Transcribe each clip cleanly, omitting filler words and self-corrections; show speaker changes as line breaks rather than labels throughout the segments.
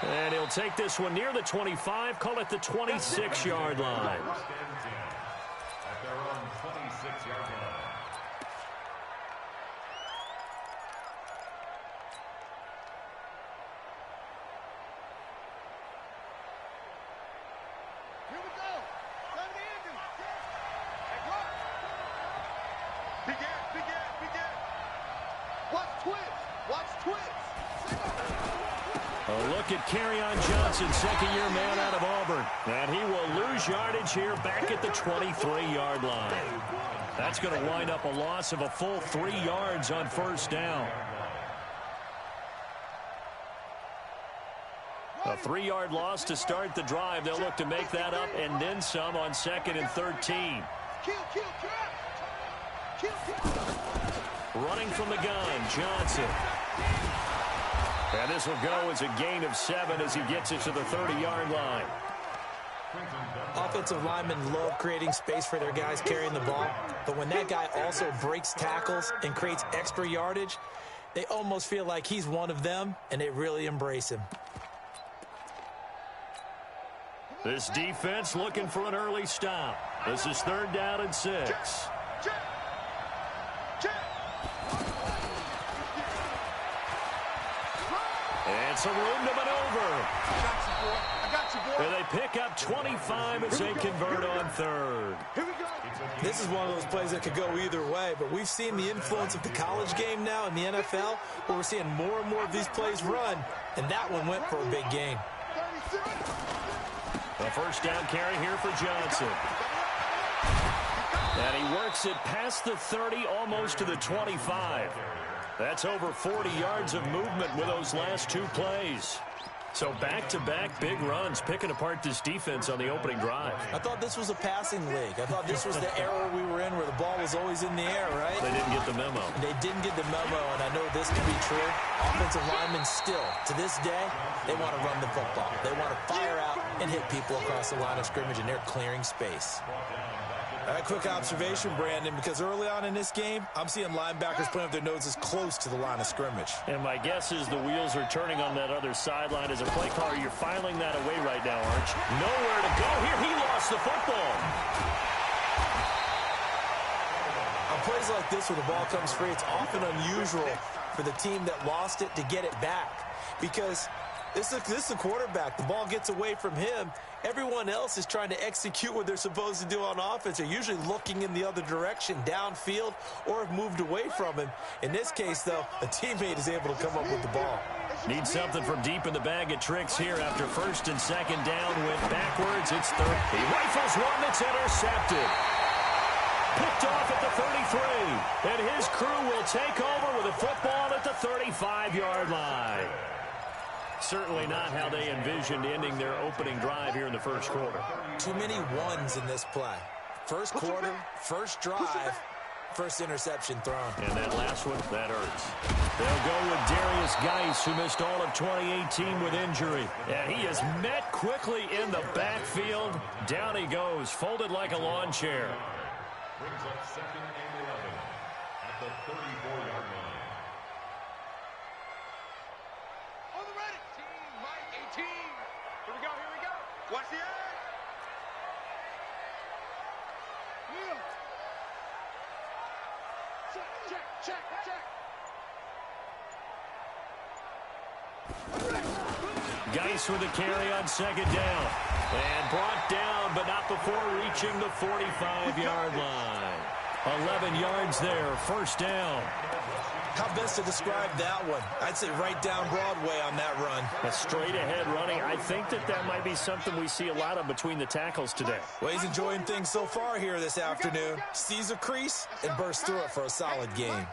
And he'll take this one near the 25, call it the 26-yard line.
At their own 26-yard line.
Here we go. Come to Andrew. Hey, look. Begin. Watch twist.
A look at Kerryon Johnson, second-year man out of Auburn. And he will lose yardage here back at the 23-yard line. That's going to wind up a loss of a full 3 yards on first down. A 3-yard loss to start the drive. They'll look to make that up and then some on 2nd and 13. Running from the gun, Johnson. And this will go as a gain of 7 as he gets it to the 30-yard line.
Offensive linemen love creating space for their guys carrying the ball, but when that guy also breaks tackles and creates extra yardage, they almost feel like he's one of them, and they really embrace him.
This defense looking for an early stop. This is 3rd down and 6. And some room to maneuver.
I got you, boy.
And they pick up 25 as they convert on 3rd.
Here we go.
This is one of those plays that could go either way, but we've seen the influence of the college game now in the NFL, where we're seeing more and more of these plays run, and that one went for a big gain.
A first down carry here for Johnson. And he works it past the 30, almost to the 25. That's over 40 yards of movement with those last 2 plays. So back-to-back big runs, picking apart this defense on the opening drive.
I thought this was a passing league. I thought this was the era we were in where the ball was always in the air, right?
They didn't get the memo.
They didn't get the memo, and I know this to be true. Offensive linemen still, to this day, they want to run the football. They want to fire out and hit people across the line of scrimmage, and they're clearing space.
A quick observation, Brandon, because early on in this game, I'm seeing linebackers putting up their noses close to the line of scrimmage.
And my guess is the wheels are turning on that other sideline. As a play caller, you're filing that away right now, Arch. Nowhere to go here. He lost the football.
On plays like this where the ball comes free, it's often unusual for the team that lost it to get it back. Because this is a quarterback. The ball gets away from him. Everyone else is trying to execute what they're supposed to do on offense. They're usually looking in the other direction, downfield, or have moved away from him. In this case, though, a teammate is able to come up with the ball.
Need something from deep in the bag of tricks here after 1st and 2nd down. Went backwards. It's 3rd. He rifles one that's intercepted. Picked off at the 33. And his crew will take over with a football at the 35-yard line. Certainly not how they envisioned ending their opening drive here in the first quarter.
Too many ones in this play. First quarter, first drive, first interception thrown.
And that last one, that hurts. They'll go with Darius Geis, who missed all of 2018 with injury. And he is met quickly in the backfield. Down he goes, folded like a lawn chair.
Brings up 2nd and 11 at the 34-yard line.
Watch the edge. Check.
Geis with a carry on 2nd down. And brought down, but not before reaching the 45-yard line. 11 yards there, first down.
How best to describe that one? I'd say right down Broadway on that run.
A straight-ahead running. I think that might be something we see a lot of between the tackles today.
Well, he's enjoying things so far here this afternoon. Sees a crease and bursts through it for a solid game.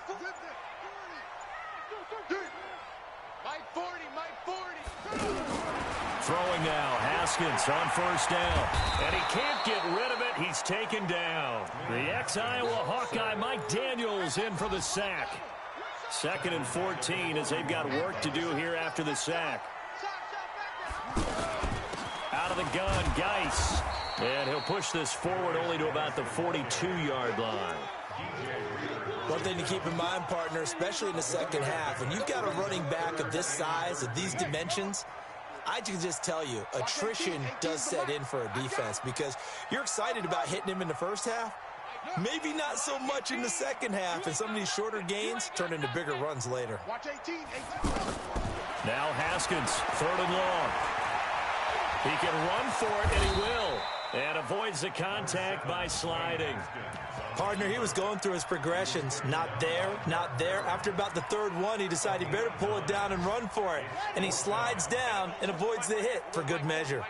Throwing now, Haskins on 1st down. And he can't get rid of it. He's taken down. The ex-Iowa Hawkeye Mike Daniels in for the sack. 2nd and 14 as they've got work to do here after the sack. Out of the gun, Geis. And he'll push this forward only to about the 42-yard line.
One thing to keep in mind, partner, especially in the second half, when you've got a running back of this size, of these dimensions, I can just tell you, attrition does set in for a defense because you're excited about hitting him in the first half. Maybe not so much in the second half, and some of these shorter gains turn into bigger runs later.
Watch 18.
Now Haskins, 3rd and long. He can run for it, and he will. And avoids the contact by sliding.
Partner, he was going through his progressions. Not there, not there. After about the 3rd one, he decided he better pull it down and run for it. And he slides down and avoids the hit for good measure.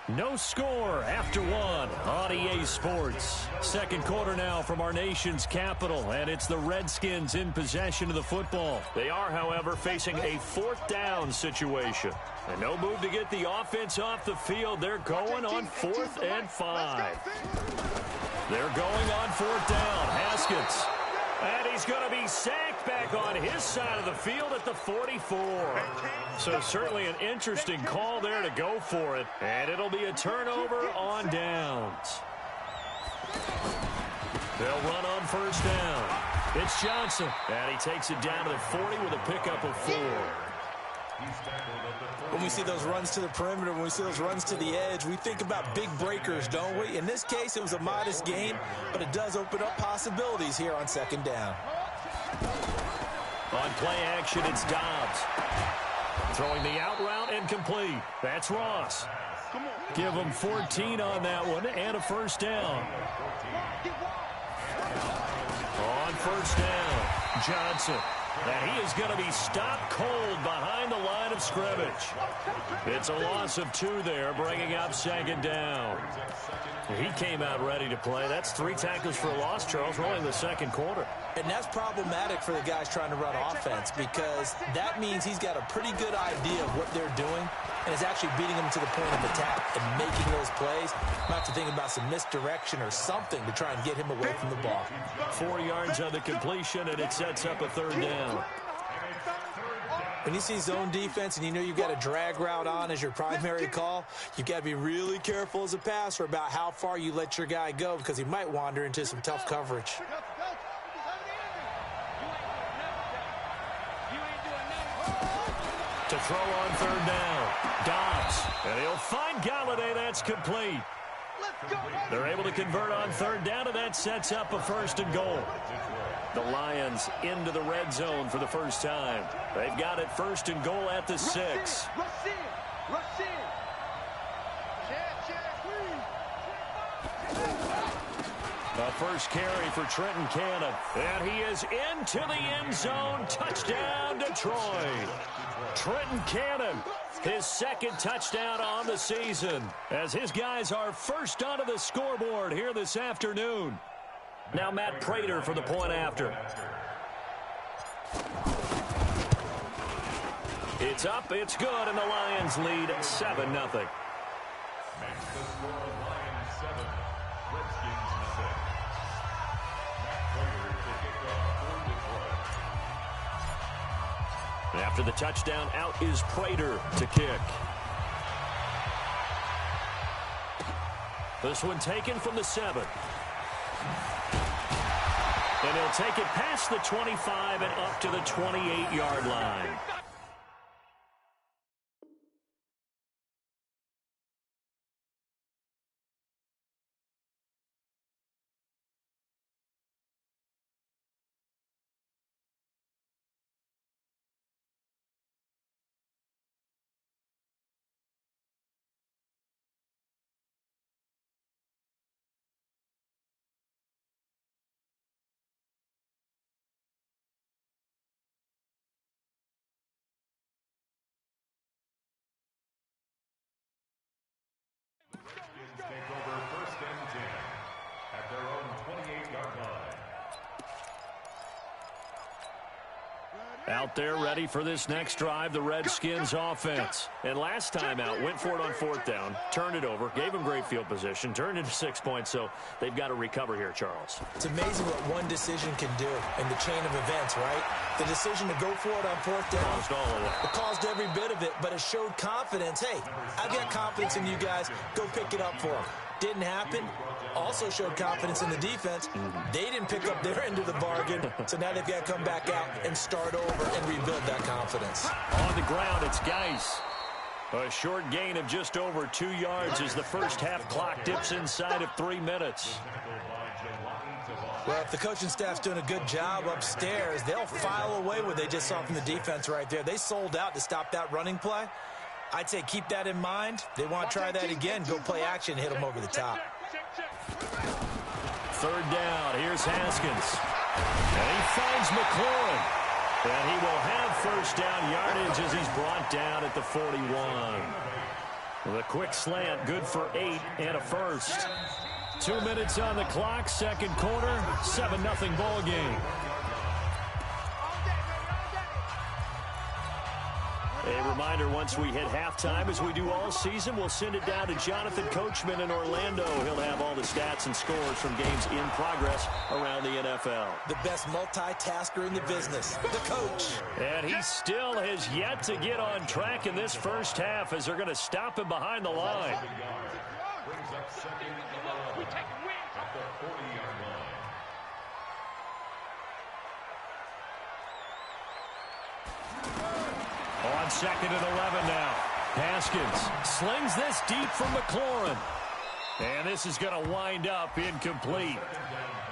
No score after 1 on EA Sports. Second quarter now from our nation's capital, and it's the Redskins in possession of the football. They are, however, facing a 4th down situation. And no move to get the offense off the field. They're going on 4th and 5. They're going on 4th down. Haskins. And he's going to be sacked back on his side of the field at the 44. So certainly an interesting call there to go for it. And it'll be a turnover on downs. They'll run on 1st down. It's Johnson. And he takes it down to the 40 with a pickup of 4.
When we see those runs to the perimeter, when we see those runs to the edge, we think about big breakers, don't we? In this case, it was a modest gain, but it does open up possibilities here on 2nd down.
On play action, it's Dobbs. Throwing the out route and complete. That's Ross. Give him 14 on that one and a 1st down. On 1st down, Johnson. And he is going to be stopped cold behind the line of scrimmage. It's a loss of 2 there, bringing up 2nd down. He came out ready to play. That's 3 tackles for a loss, Charles, rolling the 2nd quarter.
And that's problematic for the guys trying to run offense because that means he's got a pretty good idea of what they're doing and is actually beating them to the point of attack and making those plays. Not to think about some misdirection or something to try and get him away from the ball.
4 yards on the completion, and it sets up a 3rd down.
When you see zone defense and you know you've got a drag route on as your primary call, you've got to be really careful as a passer about how far you let your guy go because he might wander into some tough coverage.
To throw on 3rd down, Dobbs. And he'll find Galladay. That's complete. They're able to convert on 3rd down, and that sets up a 1st and goal. The Lions into the red zone for the first time. They've got it 1st and goal at the 6.
Rush in.
The first carry for Trenton Cannon. And he is into the end zone. Touchdown, Detroit. Trenton Cannon, his 2nd touchdown on the season, as his guys are first onto the scoreboard here this afternoon. Now Matt Prater for the point after. It's up, it's good, and the Lions lead 7-0. After the touchdown, out is Prater to kick. This one taken from the 7. And he'll take it past the 25 and up to the 28-yard line.
Take over 1st and 10 at their own 28-yard line.
Out there ready for this next drive, the Redskins offense. And last time out, went for it on 4th down, turned it over, gave them great field position, turned into 6 points, so they've got to recover here, Charles.
It's amazing what one decision can do in the chain of events, right? The decision to go for it on 4th down.
Caused all of it.
It caused every bit of it, but it showed confidence. Hey, I've got confidence in you guys. Go pick it up for them. Didn't happen. Also showed confidence in the defense. They didn't pick up their end of the bargain, so now they've got to come back out and start over and rebuild that confidence.
On the ground, it's Geis. A short gain of just over 2 yards as the first half clock dips inside of 3 minutes.
Well, if the coaching staff's doing a good job upstairs, they'll file away what they just saw from the defense right there. They sold out to stop that running play. I'd say keep that in mind. They want to try that again. Go play action, hit them over the top.
Third down. Here's Haskins. And he finds McLaurin. And he will have first down yardage as he's brought down at the 41. The quick slant, good for 8 and a first. 2 minutes on the clock, second quarter, 7-0 ball game. A reminder, once we hit halftime, as we do all season, we'll send it down to Jonathan Coachman in Orlando. He'll have all the stats and scores from games in progress around the NFL.
The best multitasker in the business, the coach.
And he still has yet to get on track in this first half as they're going to stop him behind the line.
Brings up second and 11 at the 40-yard line.
On second and 11 now. Haskins slings this deep from McLaurin. And this is going to wind up incomplete.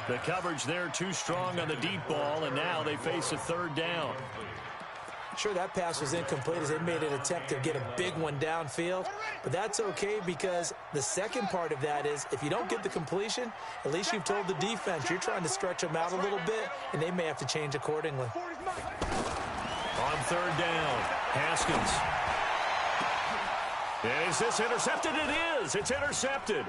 The coverage there too strong on the deep ball, and now they face a third down.
Sure, that pass was incomplete as they made an attempt to get a big one downfield, but that's okay because the second part of that is if you don't get the completion, at least you've told the defense you're trying to stretch them out a little bit, and they may have to change accordingly.
On third down, Haskins. Is this intercepted? It is. It's intercepted.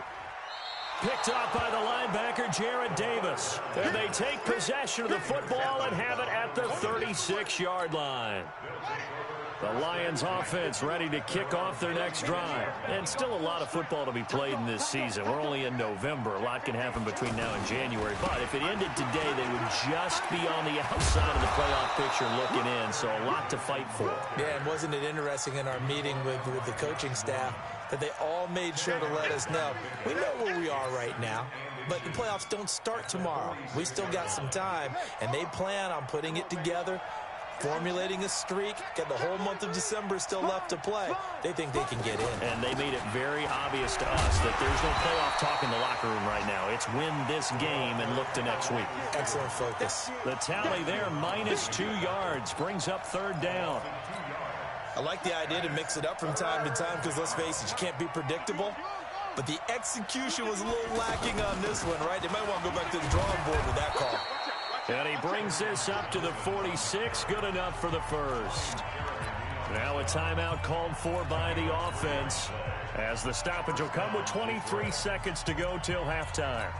Picked up by the linebacker, Jared Davis. And they take possession of the football and have it at the 36-yard line. The Lions offense ready to kick off their next drive. And still a lot of football to be played in this season. We're only in November. A lot can happen between now and January. But if it ended today, they would just be on the outside of the playoff picture looking in. So a lot to fight for.
Yeah, and wasn't it interesting in our meeting with the coaching staff that they all made sure to let us know. We know where we are right now, but the playoffs don't start tomorrow. We still got some time, and they plan on putting it together, formulating a streak, got the whole month of December still left to play. They think they can get in.
And they made it very obvious to us that there's no playoff talk in the locker room right now. It's win this game and look to next week.
Excellent focus.
The tally there, -2 yards, brings up third down.
I like the idea to mix it up from time to time because, let's face it, you can't be predictable. But the execution was a little lacking on this one, right? They might want to go back to the drawing board with that call.
And he brings this up to the 46. Good enough for the first. Now a timeout called for by the offense as the stoppage will come with 23 seconds to go till halftime.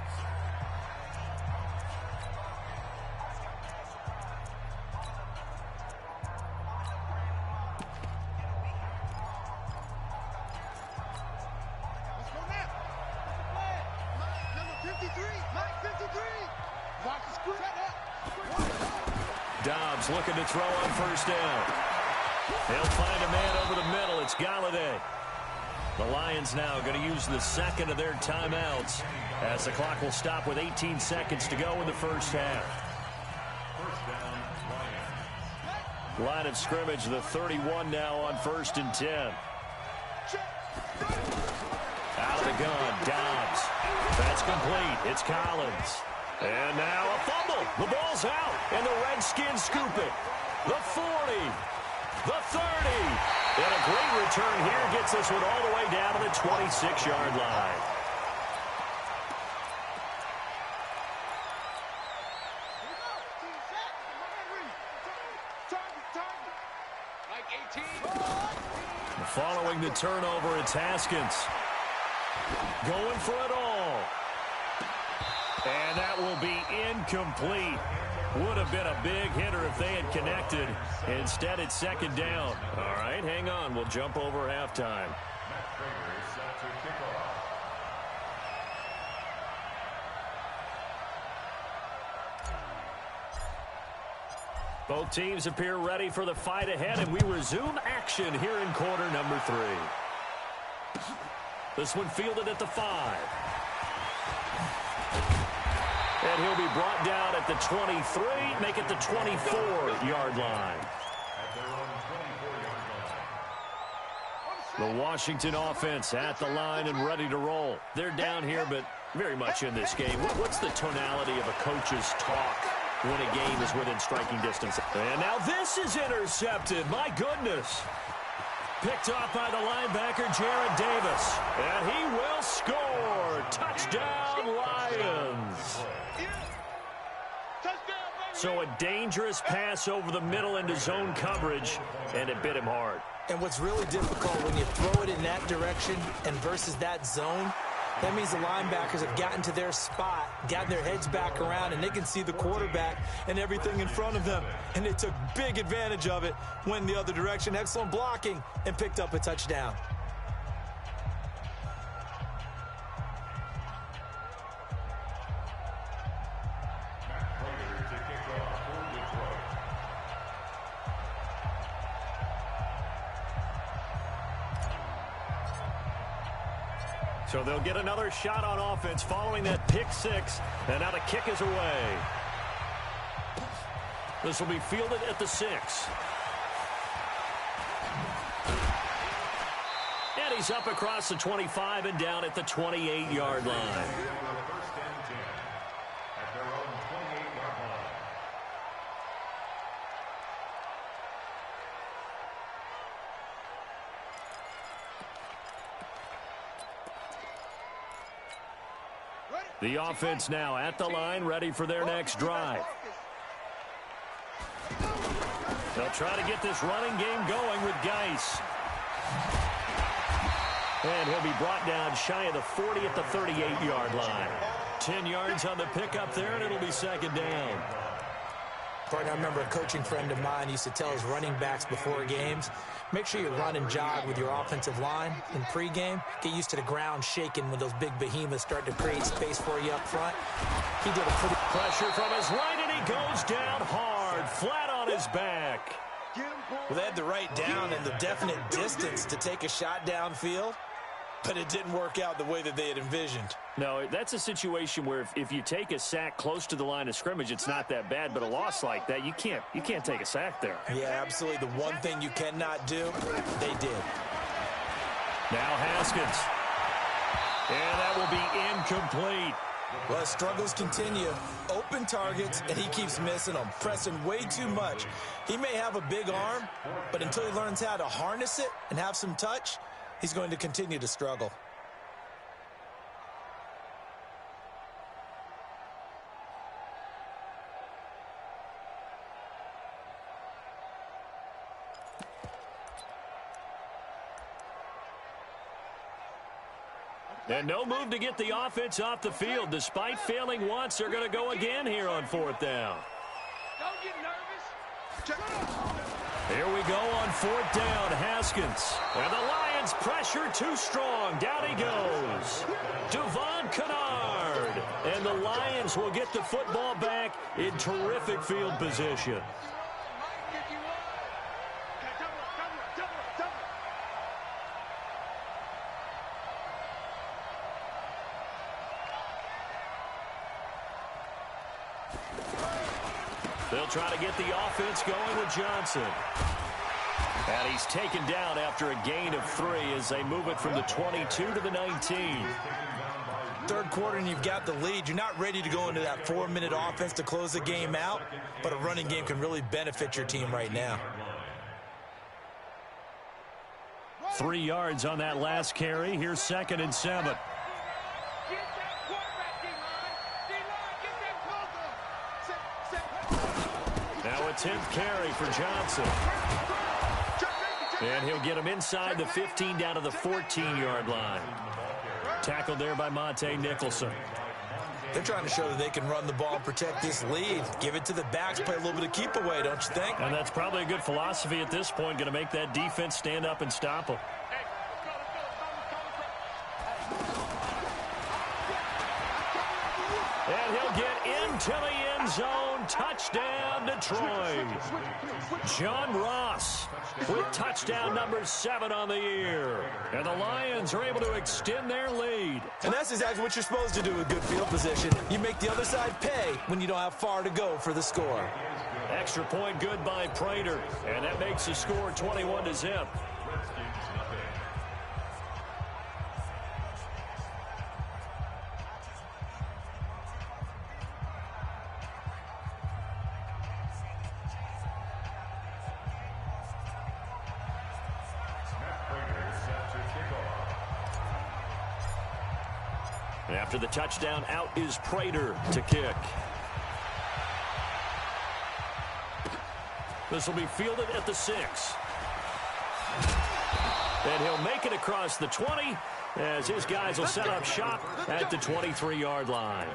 Dobbs looking to throw on first down. They'll find a man over the middle. It's Galladay. The Lions now going to use the second of their timeouts as the clock will stop with 18 seconds to go in the first half.
First down, Lions.
Line of scrimmage, the 31 now on 1st and 10. Out of the gun, Dobbs. That's complete. It's Collins. And now a fumble. The ball's out, and the Redskins scoop it. The 40, the 30, and a great return here gets this one all the way down to the 26-yard line. Following the turnover, it's Haskins. Going for it all. And that will be incomplete. Would have been a big hitter if they had connected. Instead, it's second down. All right, hang on. We'll jump over halftime.
Matt Prater is set to kick off.
Both teams appear ready for the fight ahead, and we resume action here in quarter number 3. This one fielded at the 5. And he'll be brought down at the 23, make it the 24-yard line. The Washington offense at the line and ready to roll. They're down here, but very much in this game. What's the tonality of a coach's talk when a game is within striking distance? And now this is intercepted. My goodness. Picked off by the linebacker, Jared Davis. And he will score. Touchdown, Lions. So a dangerous pass over the middle into zone coverage, and it bit him hard.
And what's really difficult when you throw it in that direction and versus that zone, that means the linebackers have gotten to their spot, gotten their heads back around, and they can see the quarterback and everything in front of them. And they took big advantage of it, went the other direction, excellent blocking, and picked up a touchdown.
So they'll get another shot on offense following that pick 6. And now the kick is away. This will be fielded at the 6. And he's up across the 25 and down at the 28-yard line. The offense now at the line, ready for their next drive. They'll try to get this running game going with Geis. And he'll be brought down shy of the 40 at the 38-yard line. 10 yards on the pickup there, and it'll be second down.
Partner, I remember a coaching friend of mine used to tell his running backs before games, make sure you run and jog with your offensive line in pregame. Get used to the ground shaking when those big behemoths start to create space for you up front. He did a pretty...
Pressure from his right, and he goes down hard, flat on his back.
Well, they had the right down and the definite distance to take a shot downfield, but it didn't work out the way that they had envisioned.
No, that's a situation where if you take a sack close to the line of scrimmage, it's not that bad, but a loss like that, you can't take a sack there.
Yeah, absolutely. The one thing you cannot do, they did.
Now Haskins. And that will be incomplete.
Well, his struggles continue. Open targets, and he keeps missing them, pressing way too much. He may have a big arm, but until he learns how to harness it and have some touch, he's going to continue to struggle.
And no move to get the offense off the field. Despite failing once, they're going to go again here on 4th down.
Don't get nervous.
Here we go on 4th down. Haskins. And the Lions pressure too strong. Down he goes. Devon Kennard. And the Lions will get the football back in terrific field position. They'll try to get the offense going with Johnson. And he's taken down after a gain of 3 as they move it from the 22 to the 19.
Third quarter and you've got the lead. You're not ready to go into that 4-minute offense to close the game out, but a running game can really benefit your team right now.
3 yards on that last carry. Here's 2nd and 7. Now a 10th carry for Johnson. And he'll get him inside the 15 down to the 14-yard line. Tackled there by Monte Nicholson.
They're trying to show that they can run the ball and protect this lead. Give it to the backs, play a little bit of keep away, don't you think?
And that's probably a good philosophy at this point, going to make that defense stand up and stop them. And he'll get into the end zone and touchdown, Detroit. John Ross with touchdown number 7 on the year. And the Lions are able to extend their lead.
And that's exactly what you're supposed to do with good field position. You make the other side pay when you don't have far to go for the score.
Extra point good by Prater, and that makes the score 21-0. After the touchdown, out is Prater to kick. This will be fielded at the 6. And he'll make it across the 20 as his guys will set up shop at the 23-yard line.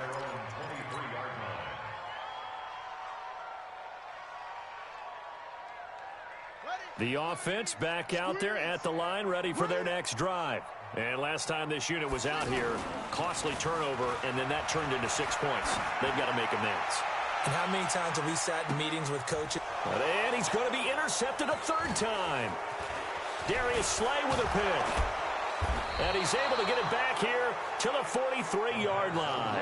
The offense back out there at the line, ready for their next drive. And last time this unit was out here, costly turnover, and then that turned into 6 points. They've got to make amends.
And how many times have we sat in meetings with coaches?
And he's going to be intercepted a 3rd time. Darius Slay with a pick. And he's able to get it back here to the 43-yard line.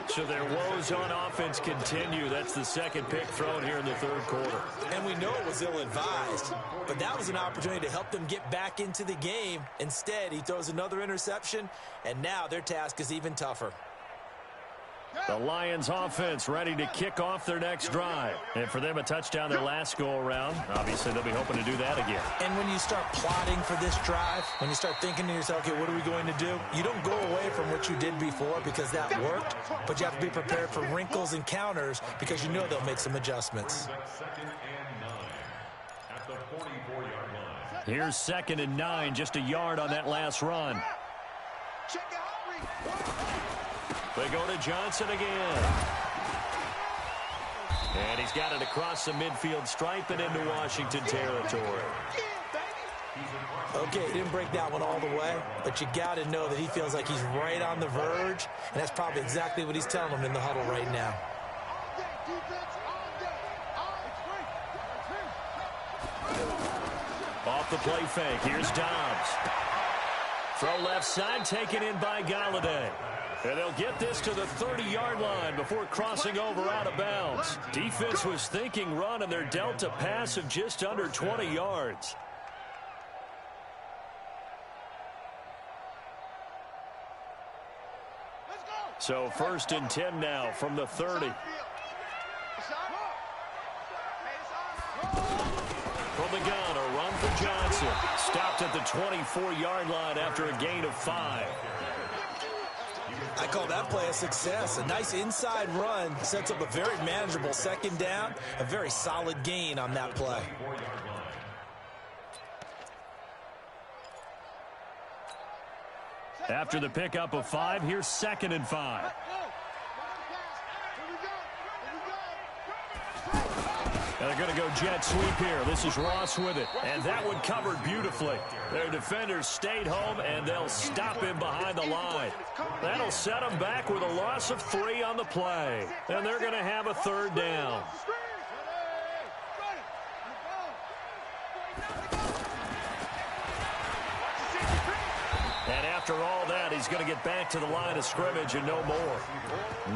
So their woes on offense continue. That's the 2nd pick thrown here in the 3rd quarter.
And we know it was ill-advised, but that was an opportunity to help them get back into the game. Instead, he throws another interception, and now their task is even tougher.
The Lions offense ready to kick off their next drive. And for them, a touchdown their last go-around. Obviously, they'll be hoping to do that again.
And when you start plotting for this drive, when you start thinking to yourself, okay, what are we going to do? You don't go away from what you did before because that worked, but you have to be prepared for wrinkles and counters because you know they'll make some adjustments.
Here's 2nd and 9, just a yard on that last run. They go to Johnson again. And he's got it across the midfield stripe and into Washington territory.
Okay, didn't break that one all the way, but you got to know that he feels like he's right on the verge, and that's probably exactly what he's telling them in the huddle right now.
Off the play fake, here's Dobbs. Throw left side, taken in by Galladay. And they'll get this to the 30-yard line before crossing over out of bounds. Defense was thinking run, and they're dealt a pass of just under 20 yards. So 1st and 10 now from the 30. From the gun, a run for Johnson. Stopped at the 24-yard line after a gain of 5.
I call that play a success. A nice inside run sets up a very manageable 2nd down, a very solid gain on that play.
After the pickup of 5, here's 2nd and 5. And they're going to go jet sweep here. This is Ross with it. And that one covered beautifully. Their defenders stayed home, and they'll stop him behind the line. That'll set them back with a loss of 3 on the play. And they're going to have a 3rd down. And after all that, he's going to get back to the line of scrimmage and no more.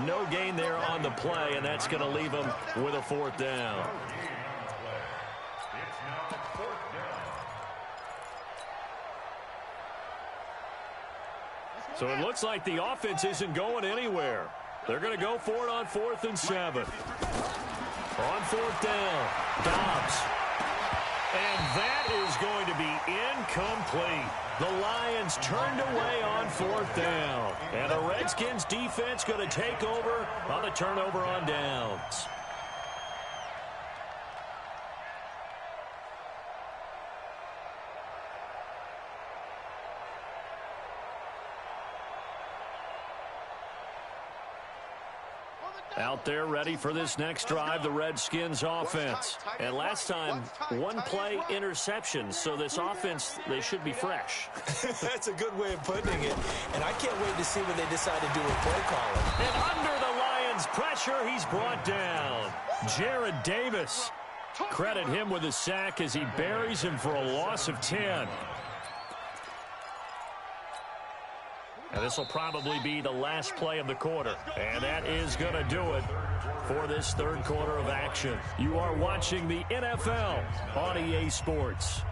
No gain there on the play, and that's going to leave him with a 4th down. So it looks like the offense isn't going anywhere. They're going to go for it on 4th and 7. On 4th down, Dobbs. And that is going to be incomplete. The Lions turned away on 4th down. And the Redskins defense going to take over on the turnover on downs. Out there ready for this next drive, the Redskins offense. And last time, 1 play interception. So this offense, they should be fresh.
That's a good way of putting it. And I can't wait to see what they decide to do with play calling.
And under the Lions Lions pressure. He's brought down. Jared Davis. Credit him with a sack as he buries him for a loss of 10. And this will probably be the last play of the quarter. And that is going to do it for this third quarter of action. You are watching the NFL on EA Sports.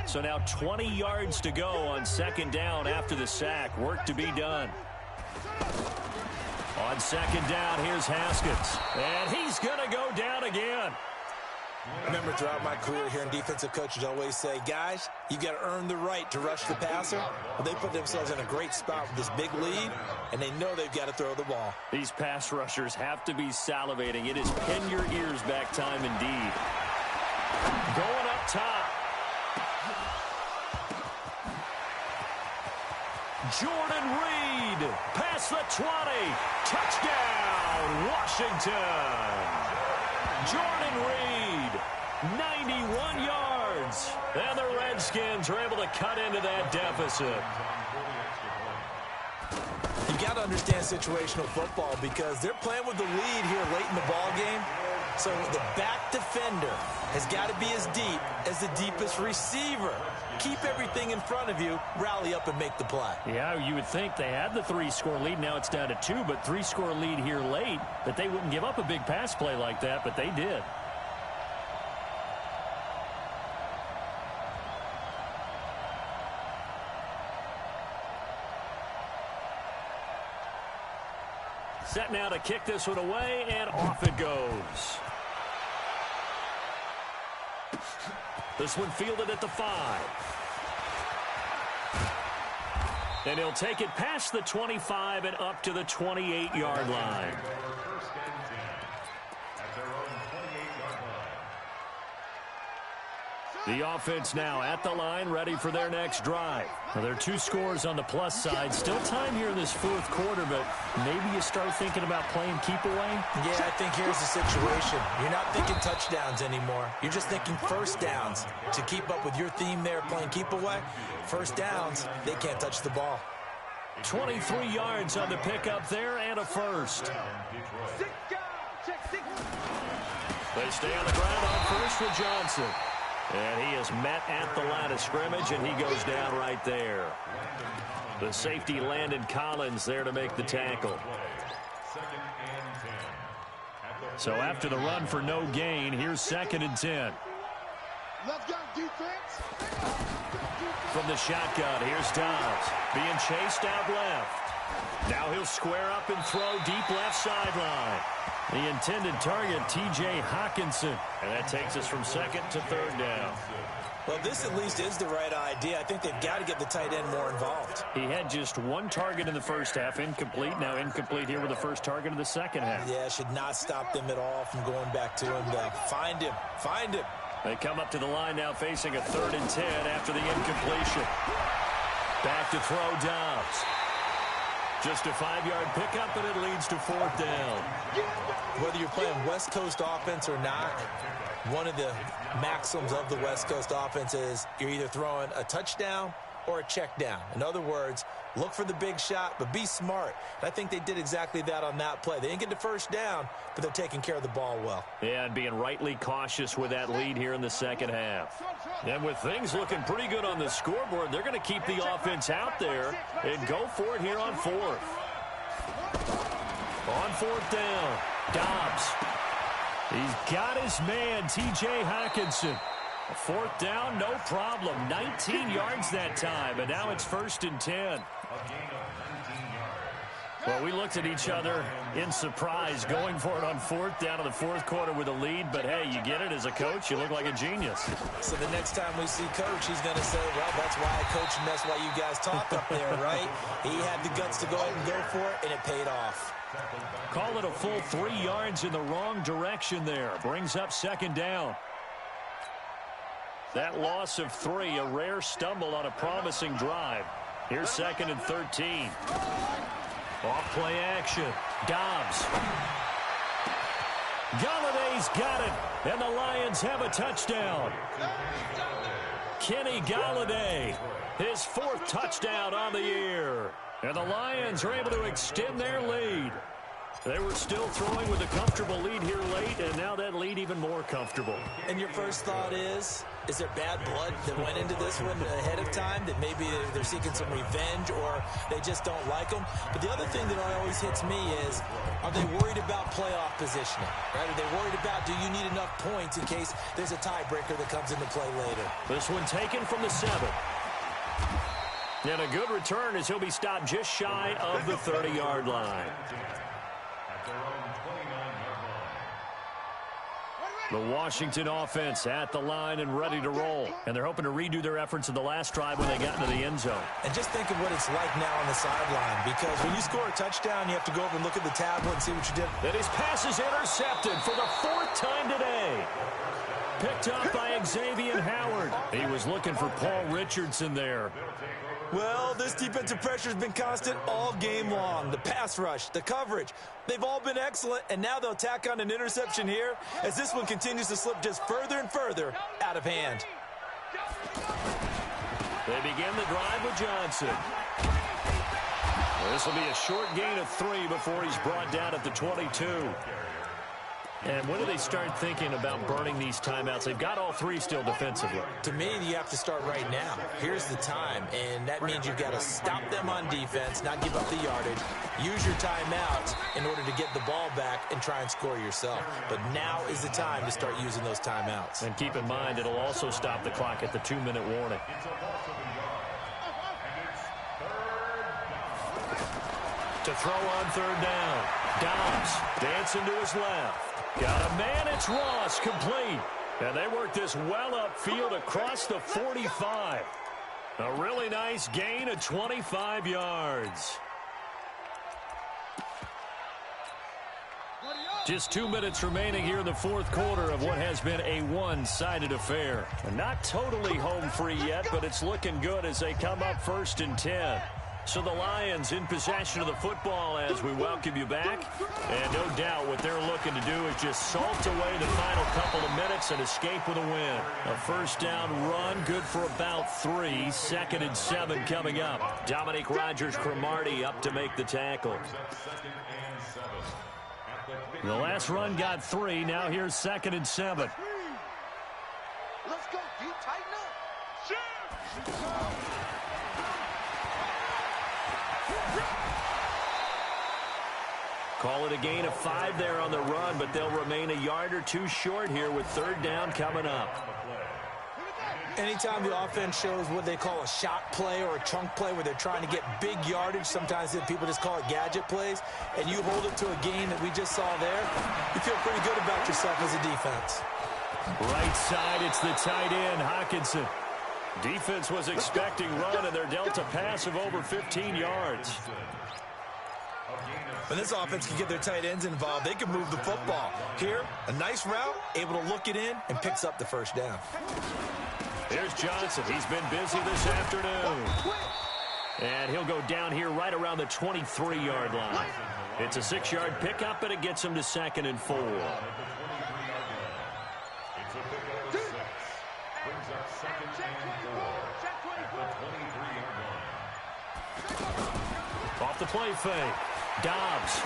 So now 20 yards to go on second down after the sack. Work to be done. On second down, here's Haskins. And he's going to go down again.
I remember throughout my career hearing defensive coaches always say, guys, you got to earn the right to rush the passer. Well, they put themselves in a great spot with this big lead, and they know they've got to throw the ball.
These pass rushers have to be salivating. It is pin your ears back time indeed. Going up top. Jordan Reed, past the 20, touchdown, Washington. Jordan Reed, 91 yards, and the Redskins are able to cut into that deficit.
You got to understand situational football because they're playing with the lead here late in the ball game. So the back defender has got to be as deep as the deepest receiver. Keep everything in front of you, rally up and make the play.
Yeah, you would think they had the 3-score lead. Now it's down to 2, but 3-score lead here late, that they wouldn't give up a big pass play like that, but they did. Set now to kick this one away, and off it goes. This one fielded at the 5. And he'll take it past the 25 and up to the 28-yard line. The offense now at the line, ready for their next drive. Well, there are 2 scores on the plus side. Still time here in this fourth quarter, but maybe you start thinking about playing keep away?
Yeah, I think here's the situation. You're not thinking touchdowns anymore. You're just thinking first downs. To keep up with your theme there, playing keep away, first downs, they can't touch the ball.
23 yards on the pickup there and a first. They stay on the ground on first with Johnson. And he is met at the line of scrimmage, and he goes down right there. The safety Landon Collins there to make the tackle. So after the run for no gain, here's 2nd and 10. From the shotgun, here's Dobbs. Being chased out left. Now he'll square up and throw deep left sideline. The intended target, T.J. Hawkinson. And that takes us from 2nd to 3rd down.
Well, this at least is the right idea. I think they've got to get the tight end more involved.
He had just 1 target in the first half, incomplete. Now incomplete here with the first target of the second half.
Yeah, should not stop them at all from going back to him, though. Find him. Find him.
They come up to the line now facing a 3rd and 10 after the incompletion. Back to throw Dobbs. Just a 5-yard pickup, and it leads to 4th down.
Whether you're playing West Coast offense or not, one of the maxims of the West Coast offense is you're either throwing a touchdown or a check down. In other words, look for the big shot, but be smart. And I think they did exactly that on that play. They didn't get the first down, but they're taking care of the ball well.
Yeah, and being rightly cautious with that lead here in the second half. And with things looking pretty good on the scoreboard, they're going to keep the offense out there and go for it here on 4th. On 4th down, Dobbs. He's got his man, T.J. Hawkinson. 4th down, no problem. 19 yards that time, and now it's 1st and 10. Well, we looked at each other in surprise going for it on 4th down in the 4th quarter with a lead, but hey, you get it as a coach, you look like a genius.
So the next time we see Coach, he's going to say, well, that's why I coach and that's why you guys talk up there, right? He had the guts to go ahead and go for it, and it paid off.
Call it a full 3 yards in the wrong direction there. Brings up 2nd down. That loss of 3, a rare stumble on a promising drive. Here's 2nd and 13. Off play action. Dobbs. Galladay's got it, and the Lions have a touchdown. Kenny Galladay, his 4th touchdown on the year. And the Lions are able to extend their lead. They were still throwing with a comfortable lead here late, and now that lead even more comfortable.
And your first thought is there bad blood that went into this one ahead of time, that maybe they're seeking some revenge or they just don't like them? But the other thing that always hits me is, are they worried about playoff positioning? Right? Are they worried about, do you need enough points in case there's a tiebreaker that comes into play later?
This one taken from the 7. And a good return as he'll be stopped just shy of the 30-yard line. The Washington offense at the line and ready to roll. And they're hoping to redo their efforts in the last drive when they got into the end zone.
And just think of what it's like now on the sideline, because when you score a touchdown, you have to go over and look at the tablet and see what you did.
And his pass is intercepted for the 4th time today. Picked up by Xavier Howard. He was looking for Paul Richardson there.
Well, this defensive pressure has been constant all game long. The pass rush, the coverage, they've all been excellent, and now they'll tack on an interception here as this one continues to slip just further and further out of hand.
They begin the drive with Johnson. This will be a short gain of 3 before he's brought down at the 22. And when do they start thinking about burning these timeouts? They've got all 3 still defensively.
To me, you have to start right now. Here's the time, and that means you've got to stop them on defense, not give up the yardage, use your timeouts in order to get the ball back and try and score yourself. But now is the time to start using those timeouts.
And keep in mind, it'll also stop the clock at the 2-minute warning. To throw on 3rd down. Dobbs dancing to his left. Got a man, it's Ross, complete. And they work this well upfield across the 45. A really nice gain of 25 yards. Just 2 minutes remaining here in the 4th quarter of what has been a one-sided affair. Not totally home free yet, but it's looking good as they come up 1st and 10. So the Lions in possession of the football as we welcome you back. And no doubt what they're looking to do is just salt away the final couple of minutes and escape with a win. A 1st down run, good for about 3. 2nd and 7 coming up. Dominique Rodgers-Cromartie up to make the tackle. The last run got 3. Now here's 2nd and 7.
Let's go, D. Tighten up.
Call it a gain of 5 there on the run, but they'll remain a yard or 2 short here with 3rd down coming up.
Anytime the offense shows what they call a shot play or a chunk play where they're trying to get big yardage, sometimes people just call it gadget plays, and you hold it to a gain that we just saw there, you feel pretty good about yourself as a defense.
Right side, it's the tight end, Hockenson. Defense was expecting run, and they're dealt a pass of over 15 yards.
When this offense can get their tight ends involved, they can move the football. Here, a nice route, able to look it in, and picks up the 1st down.
Here's Johnson. He's been busy this afternoon. And he'll go down here right around the 23-yard line. It's a 6-yard pickup, and it gets him to 2nd and 4. Off the play fake. Dobbs.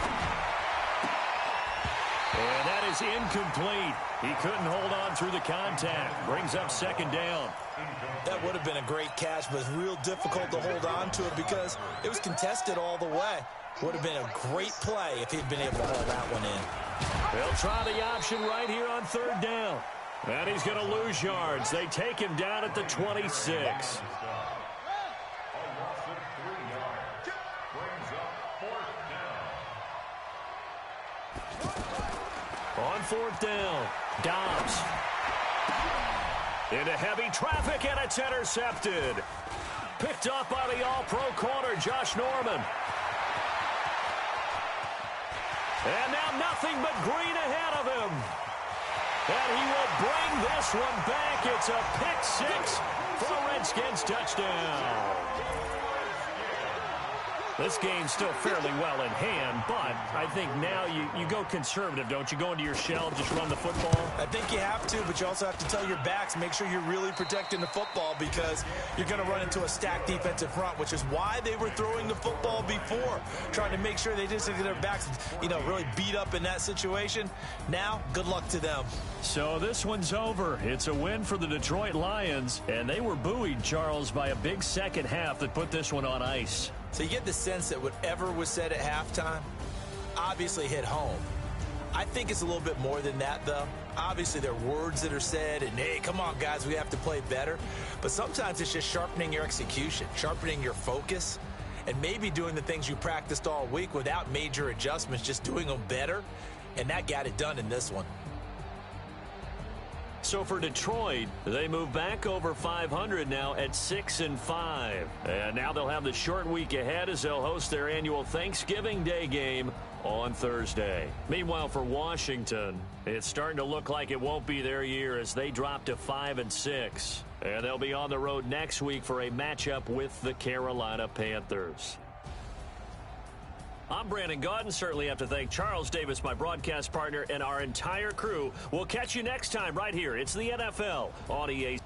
And that is incomplete. He couldn't hold on through the contact. Brings up 2nd down.
That would have been a great catch, but it's real difficult to hold on to it because it was contested all the way. Would have been a great play if he'd been able to hold that one in.
They'll try the option right here on 3rd down. And he's going to lose yards. They take him down at the 26. On 4th down, Dobbs. Into heavy traffic, and it's intercepted. Picked up by the all-pro corner, Josh Norman. And now nothing but green ahead of him. And he will bring this one back. It's a pick 6 for a Redskins touchdown. This game's still fairly well in hand, but I think now you go conservative, don't you? Go into your shell, just run the football?
I think you have to, but you also have to tell your backs, make sure you're really protecting the football because you're going to run into a stacked defensive front, which is why they were throwing the football before, trying to make sure they didn't get their backs, really beat up in that situation. Now, good luck to them.
So this one's over. It's a win for the Detroit Lions, and they were buoyed, Charles, by a big second half that put this one on ice.
So you get the sense that whatever was said at halftime obviously hit home. I think it's a little bit more than that, though. Obviously, there are words that are said, and, hey, come on, guys, we have to play better. But sometimes it's just sharpening your execution, sharpening your focus, and maybe doing the things you practiced all week without major adjustments, just doing them better, and that got it done in this one.
So for Detroit, they move back over 500 now at 6-5. And now they'll have the short week ahead as they'll host their annual Thanksgiving Day game on Thursday. Meanwhile, for Washington, it's starting to look like it won't be their year as they drop to 5-6. And they'll be on the road next week for a matchup with the Carolina Panthers. I'm Brandon Gaudin. Certainly have to thank Charles Davis, my broadcast partner, and our entire crew. We'll catch you next time right here. It's the NFL on EA.